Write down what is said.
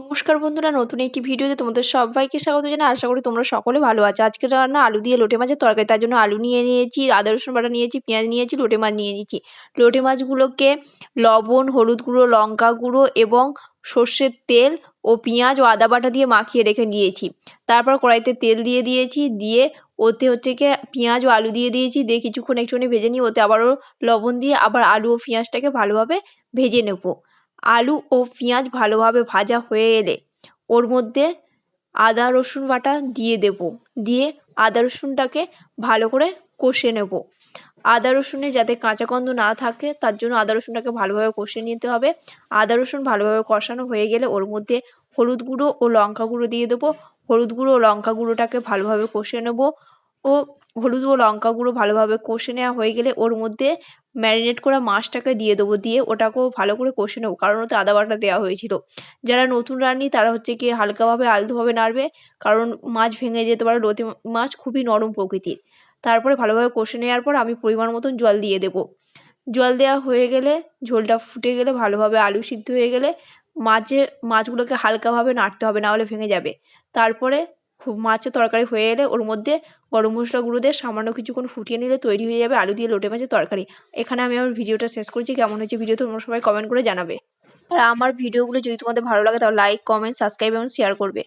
নমস্কার বন্ধুরা, নতুন একটি ভিডিওতে তোমাদের সবাইকে স্বাগত জানাই। আশা করি তোমরা সকলে ভালো আছো। আজকের রান্না আলু দিয়ে লোটে মাছের তরকারি। তার জন্য আলু নিয়ে নিয়েছি, আদা রসুন বাটা নিয়েছি, পেঁয়াজ নিয়েছি, লোটে মাছ নিয়ে নিয়েছি। লোটে মাছগুলোকে লবণ, হলুদ গুঁড়ো, লঙ্কা গুঁড়ো এবং সর্ষের তেল ও পেঁয়াজ ও আদা বাটা দিয়ে মাখিয়ে রেখে দিয়েছি। তারপর কড়াইতে তেল দিয়ে দিয়েছি, দিয়ে ওতে গিয়ে পেঁয়াজ ও আলু দিয়ে দিয়েছি, দিয়ে কিছুক্ষণ একটুখানি ভেজে নিয়ে ওতে আবারও লবণ দিয়ে আবার আলু ও পেঁয়াজটাকে ভালোভাবে ভেজে নেব। আলু ও পেঁয়াজ ভালোভাবে ভাজা হয়ে এলে ওর মধ্যে আদা রসুন বাটা দিয়ে দেব, দিয়ে আদা রসুনটাকে ভালো করে কষে নেব। আদা রসুনে যাতে কাঁচা গন্ধ না থাকে তার জন্য আদা রসুনটাকে ভালোভাবে কষে নিতে হবে। আদা রসুন ভালোভাবে কষানো হয়ে গেলে ওর মধ্যে হলুদ গুঁড়ো ও লঙ্কা গুঁড়ো দিয়ে দেবো। হলুদ গুঁড়ো ও লঙ্কা গুঁড়োটাকে ভালোভাবে কষে নেব ও হলুদ ও লঙ্কা গুঁড়ো ভালোভাবে কষে নেওয়া হয়ে গেলে ওর মধ্যে ম্যারিনেট করা মাছটাকে দিয়ে দেবো, দিয়ে ওটাকেও ভালো করে কষে নেবো, কারণ ওতে আদা বাটা দেওয়া হয়েছিল। যারা নতুন রাঁধুনি তারা গিয়ে হালকাভাবে আলতোভাবে নাড়বে, কারণ মাছ ভেঙে যেতে পারে। লোটে মাছ খুবই নরম প্রকৃতির। তারপরে ভালোভাবে কষে নেওয়ার পর আমি পরিমাণ মতন জল দিয়ে দেবো। জল দেওয়া হয়ে গেলে, ঝোলটা ফুটে গেলে, ভালোভাবে আলু সিদ্ধ হয়ে গেলে মাছগুলোকে হালকাভাবে নাড়তে হবে, না হলে ভেঙে যাবে। তারপরে মাছের তরকারি হয়ে এলে ওর মধ্যে গরম মশলা গুঁড়ো দিয়ে সামান্য কিছুক্ষণ ফুটিয়ে নিলে তৈরি হয়ে যাবে আলু দিয়ে লোটে মাছের তরকারি। এখানে আমি আমার ভিডিওটা শেষ করছি। কেমন হয়েছে ভিডিও তোমরা সবাই কমেন্ট করে জানাবে। আর আমার ভিডিওগুলো যদি তোমাদের ভালো লাগে তাহলে লাইক, কমেন্ট, সাবস্ক্রাইব এবং শেয়ার করবে।